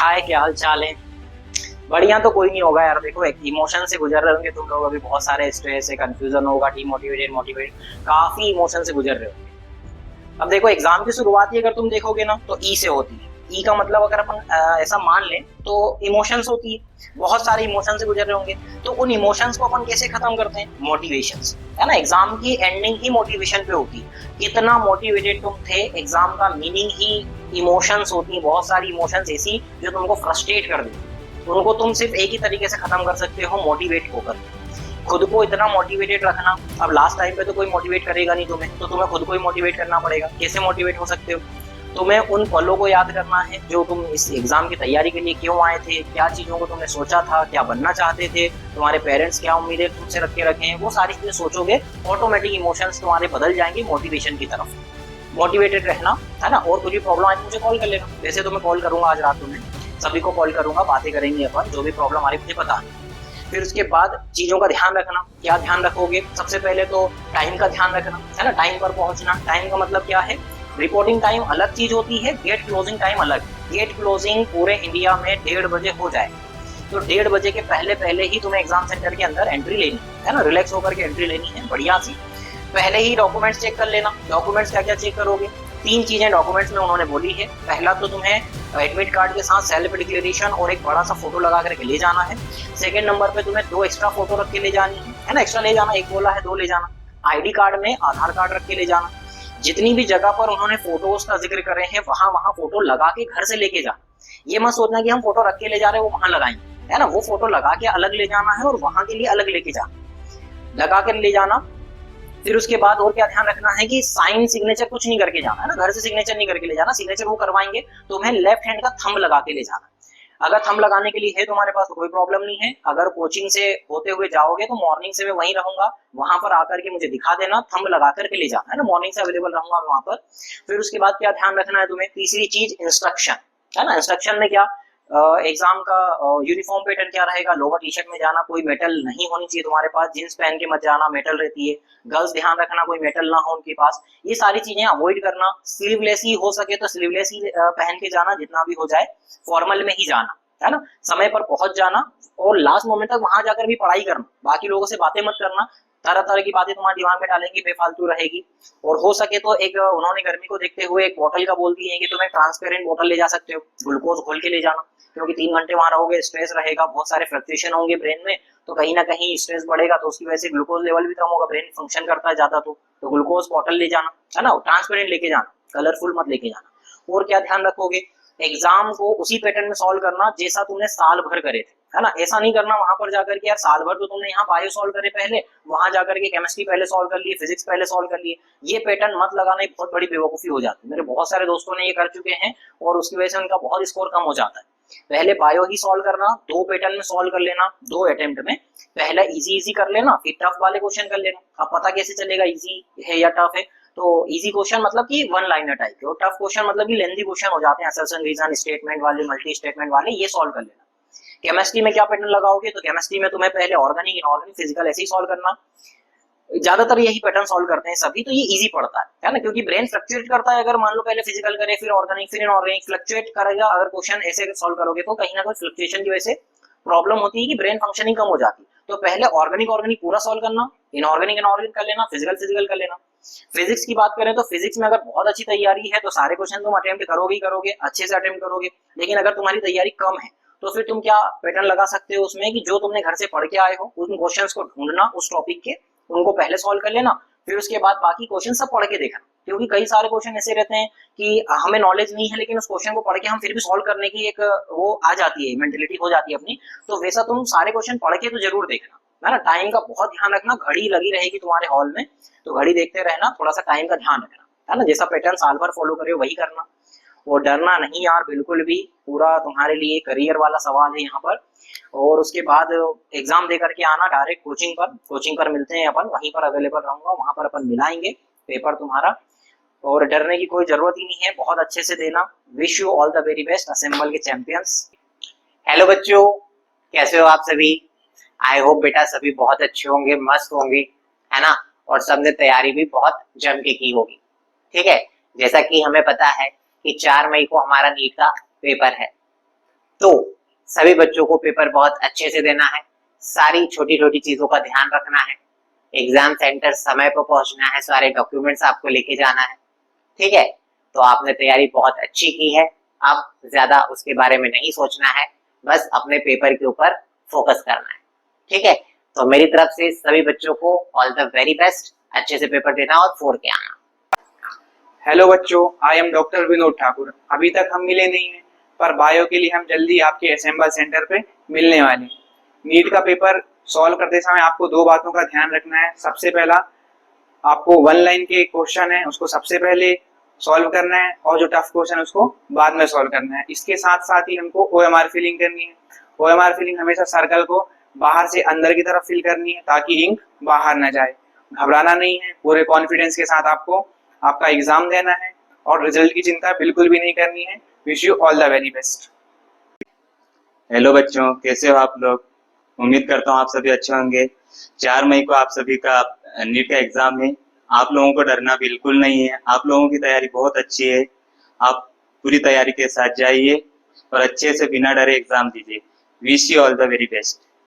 हाय, क्या हाल चाल है। बढ़िया तो कोई नहीं होगा यार। देखो, एक इमोशन से गुजर रहे होंगे तुम लोग अभी, बहुत सारे स्ट्रेस है, कंफ्यूजन होगा, डिमोटिवेटेड, मोटिवेटेड, काफी इमोशन से गुजर रहे होंगे। अब देखो, एग्जाम की शुरुआत ही अगर तुम देखोगे ना तो ई से होती है। ई का मतलब अगर अपन ऐसा मान ले तो इमोशंस होती है, बहुत सारे इमोशन से गुजर रहे होंगे। तो उन इमोशंस को अपन कैसे खत्म करते हैं? मोटिवेशन से, है ना। एग्जाम की एंडिंग ही मोटिवेशन पे होती है। कितना मोटिवेटेड तुम थे, एग्जाम का मीनिंग ही इमोशंस होती है। बहुत सारी इमोशंस ऐसी जो तुमको फ्रस्ट्रेट कर देती, उनको तुम सिर्फ एक ही तरीके से खत्म कर सकते हो, मोटिवेट होकर। खुद को इतना मोटिवेटेड रखना। अब लास्ट टाइम पे तो कोई मोटिवेट करेगा नहीं तुम्हें, तो तुम्हें खुद को ही मोटिवेट करना पड़ेगा। कैसे मोटिवेट हो सकते हो? तुम्हें उन पलों को याद करना है जो तुम इस एग्जाम की तैयारी के लिए क्यों आए थे, क्या चीजों को तुमने सोचा था, क्या बनना चाहते थे, तुम्हारे पेरेंट्स क्या उम्मीदें तुमसे रख के रखे हैं। वो सारी चीजें सोचोगे, ऑटोमेटिक इमोशंस तुम्हारे बदल जाएंगे मोटिवेशन की तरफ। मोटिवेटेड रहना, है ना। और कुछ भी प्रॉब्लम आए तो मुझे कॉल कर लेना। वैसे तो मैं कॉल करूंगा आज रात में, सभी को कॉल करूंगा, बातें करेंगे अपन, जो भी प्रॉब्लम आ रही मुझे बता। फिर उसके बाद चीजों का ध्यान रखना। क्या ध्यान रखोगे? सबसे पहले तो टाइम का ध्यान रखना, है ना। टाइम पर पहुंचना। टाइम का मतलब क्या है? रिपोर्टिंग टाइम अलग चीज होती है, गेट क्लोजिंग टाइम अलग। गेट क्लोजिंग पूरे इंडिया में 1:30 बजे हो जाए, तो 1:30 बजे के पहले पहले ही तुम्हें एग्जाम सेंटर के अंदर एंट्री लेनी है ना। रिलैक्स होकर के एंट्री लेनी है बढ़िया सी। पहले ही डॉक्यूमेंट्स चेक कर लेना। डॉक्यूमेंट्स क्या क्या चेक करोगे? 3 चीजें डॉक्यूमेंट्स में उन्होंने बोली है। पहला तो तुम्हें एडमिट कार्ड के साथ सेल्फ डिक्लेरेशन और एक बड़ा सा फोटो लगा करके ले जाना है। सेकंड नंबर पे तुम्हें 2 एक्स्ट्रा फोटो रख के ले जानी है ना। एक्स्ट्रा ले जाना, एक बोला है 2 ले जाना। आईडी कार्ड में आधार कार्ड रख के ले जाना। जितनी भी जगह पर उन्होंने फोटोज का जिक्र करे हैं, वहां वहां फोटो लगा के घर से लेके जाना। ये मत सोचना कि हम फोटो रख के ले जा रहे हैं वो वहां लगाएंगे, है ना। वो फोटो लगा के अलग ले जाना है और वहां के लिए अलग लेके जाना, लगा कर ले जाना। फिर उसके बाद और क्या ध्यान रखना है कि साइन सिग्नेचर कुछ नहीं करके जाना, है ना। घर से सिग्नेचर नहीं करके ले जाना। सिग्नेचर वो करवाएंगे, तुम्हें लेफ्ट हैंड का थंब लगा के ले जाना। अगर थंब लगाने के लिए है तुम्हारे पास तो कोई प्रॉब्लम नहीं है। अगर कोचिंग से होते हुए जाओगे तो मॉर्निंग से मैं वहीं रहूंगा, वहां पर आकर के मुझे दिखा देना, थंब लगा करके ले जाना, है ना। मॉर्निंग से अवेलेबल रहूंगा वहां पर। फिर उसके बाद क्या ध्यान रखना है तुम्हें? तीसरी चीज इंस्ट्रक्शन, है ना। इंस्ट्रक्शन में क्या? एग्जाम का यूनिफॉर्म पैटर्न क्या रहेगा? लोअर टी शर्ट में जाना, कोई मेटल नहीं होनी चाहिए तुम्हारे पास। जींस पहन के मत जाना, मेटल रहती है। गर्ल्स ध्यान रखना कोई मेटल ना हो उनके पास। ये सारी चीजें अवॉइड करना। स्लीवलेस ही हो सके तो स्लीवलेस ही पहन के जाना, जितना भी हो जाए फॉर्मल में ही जाना, है ना। समय पर पहुंच जाना और लास्ट मोमेंट तक वहां जाकर भी पढ़ाई करना। बाकी लोगों से बातें मत करना, तरह तरह की बातें तुम्हारे दिमाग में डालेंगी, बेफालतू रहेगी। और हो सके तो एक उन्होंने गर्मी को देखते हुए एक बोतल का बोल दिए कि तुम्हें ट्रांसपेरेंट बोतल ले जा सकते हो, ग्लूकोज घोल के ले जाना। क्योंकि 3 घंटे वहां रहोगे, स्ट्रेस रहेगा, बहुत सारे फ्लक्चुएशन होंगे ब्रेन में, तो कहीं ना कहीं स्ट्रेस बढ़ेगा, तो उसकी वजह से ग्लूकोज लेवल भी कम होगा, ब्रेन फंक्शन करता है ज्यादा। तो ग्लूकोज बॉटल ले जाना, है ना। ट्रांसपेरेंट लेके जाना, कलरफुल मत लेके जाना। और क्या ध्यान रखोगे? एग्जाम को उसी पैटर्न में सॉल्व करना जैसा तुमने साल भर करे थे, है ना। ऐसा नहीं करना वहां पर जाकर के यार साल भर तो तुमने यहाँ बायो सॉल्व करे पहले, वहां जाकर के केमिस्ट्री पहले सॉल्व कर लिए, फिजिक्स पहले सॉल्व कर लिए। ये पैटर्न मत लगाना, ये बहुत बड़ी बेवकूफी हो जाती है। मेरे बहुत सारे दोस्तों ने ये कर चुके हैं और उसकी वजह से उनका बहुत स्कोर कम हो जाता है। पहले बायो ही सॉल्व करना, 2 पैटर्न में सॉल्व कर लेना, 2 अटेम्प्ट में। पहला इजी इजी कर लेना, फिर टफ वाले क्वेश्चन कर लेना। अब पता कैसे चलेगा इजी है या टफ है? तो इजी क्वेश्चन मतलब कि 1 लाइनर टाइप के, और टफ क्वेश्चन मतलब कि लेंथी क्वेश्चन हो जाते हैं, असर्शन रीजन स्टेटमेंट वाले, मल्टी स्टेटमेंट वाले, ये सॉल्व कर लेना। केमिस्ट्री में क्या पैटर्न लगाओगे? तो केमिस्ट्री में तुम्हें पहले ऑर्गेनिक, इनऑर्गेनिक, फिजिकल ऐसे ही सॉल्व करना। ज्यादातर यही पैटर्न सॉल्व करते हैं सभी, तो ये इजी पड़ता है ना। क्योंकि ब्रेन फ्लक्चुएट करता है। अगर मान लो पहले फिजिकल करे, फिर ऑर्गेनिक, फिर इनऑर्गेनिक, फ्लक्चुएट करेगा। अगर क्वेश्चन ऐसे सॉल्व करोगे तो कहीं ना कहीं फ्लक्चुएशन की वजह से प्रॉब्लम होती है कि ब्रेन फंक्शनिंग कम हो जाती है। तो पहले ऑर्गेनिक ऑर्गेनिक पूरा सॉल्व करना, इनऑर्गेनिक इनऑर्गेनिक कर लेना, फिजिकल फिजिकल कर लेना। फिजिक्स की बात करें तो फिजिक्स में अगर बहुत अच्छी तैयारी है तो सारे क्वेश्चन तुम अटेम्प्ट करोगे ही करोगे, अच्छे से अटेम्प्ट करोगे। लेकिन अगर तुम्हारी तैयारी कम है तो फिर तुम क्या पैटर्न लगा सकते हो उसमें कि जो तुमने घर से पढ़ के आए हो उन क्वेश्चंस को ढूंढना, उस टॉपिक के, उनको पहले सॉल्व कर लेना। फिर उसके बाद बाकी क्वेश्चन सब पढ़ के देखना। क्योंकि कई सारे क्वेश्चन ऐसे रहते हैं कि हमें नॉलेज नहीं है, लेकिन उस क्वेश्चन को पढ़ के हम फिर भी सॉल्व करने की एक वो आ जाती है, मेंटेलिटी हो जाती है अपनी। तो वैसा तुम सारे क्वेश्चन पढ़ के तो जरूर देखना, है ना। टाइम का बहुत ध्यान रखना। घड़ी लगी रहेगी तुम्हारे हॉल में, तो घड़ी देखते रहना, थोड़ा सा टाइम का ध्यान रखना, है ना। जैसा पैटर्न साल भर फॉलो करे वही करना। और डरना नहीं यार, बिल्कुल भी। पूरा तुम्हारे लिए करियर वाला सवाल है यहाँ पर। और उसके बाद एग्जाम दे करके आना डायरेक्ट कोचिंग पर। कोचिंग पर मिलते हैं अपन, वहीं पर अवेलेबल रहूंगा, वहां पर अपन मिलाएंगे पेपर तुम्हारा। और डरने की कोई जरूरत ही नहीं है, बहुत अच्छे से देना। Wish you all the very best, assemble के चैंपियंस। हेलो बच्चों, कैसे हो आप सभी? आई होप बेटा सभी बहुत अच्छे होंगे, मस्त होंगे, है ना। और सबने तैयारी भी बहुत जम के की होगी, ठीक है। जैसा कि हमें पता है कि 4 मई को हमारा नीट का पेपर है, तो सभी बच्चों को पेपर बहुत अच्छे से देना है, सारी छोटी छोटी चीजों का ध्यान रखना है, एग्जाम सेंटर समय पर पहुंचना है, सारे डॉक्यूमेंट्स आपको लेके जाना है। ठीक है, तो आपने तैयारी बहुत अच्छी की है, अब ज्यादा उसके बारे में नहीं सोचना है, बस अपने पेपर के ऊपर फोकस करना है। ठीक है, तो मेरी तरफ से सभी बच्चों को ऑल द वेरी बेस्ट, अच्छे से पेपर देना और फोड़ के आना। हेलो बच्चों, I am doctor Vinod Thakur. अभी तक हम मिले नहीं हैं, पर बायो के लिए हम जल्दी आपके असेंबल सेंटर पे मिलने वाले हैं। नीट का पेपर सॉल्व करते समय आपको दो बातों का ध्यान रखना है। सबसे पहला, आपको वन लाइन के क्वेश्चन है उसको सबसे पहले सॉल्व करना है, और जो टफ क्वेश्चन है उसको बाद में सॉल्व करना है। इसके साथ साथ ही हमको OMR फिलिंग करनी है। OMR फिलिंग हमेशा सर्कल को बाहर से अंदर की तरफ फिल करनी है ताकि इंक बाहर ना जाए। घबराना नहीं है, पूरे कॉन्फिडेंस के साथ आपको आपका एग्जाम देना है और रिजल्ट की चिंता बिल्कुल भी नहीं करनी है। Wish you all the very best. Hello बच्चों, कैसे हो आप लोग? उम्मीद करता हूँ आप सभी अच्छे होंगे। 4 मई को आप सभी का नीट का एग्जाम है। आप लोगों को डरना बिल्कुल नहीं है, आप लोगों की तैयारी बहुत अच्छी है। आप पूरी तैयारी के साथ जाइए और अच्छे से बिना डरे एग्जाम दीजिए। Wish you all the very best.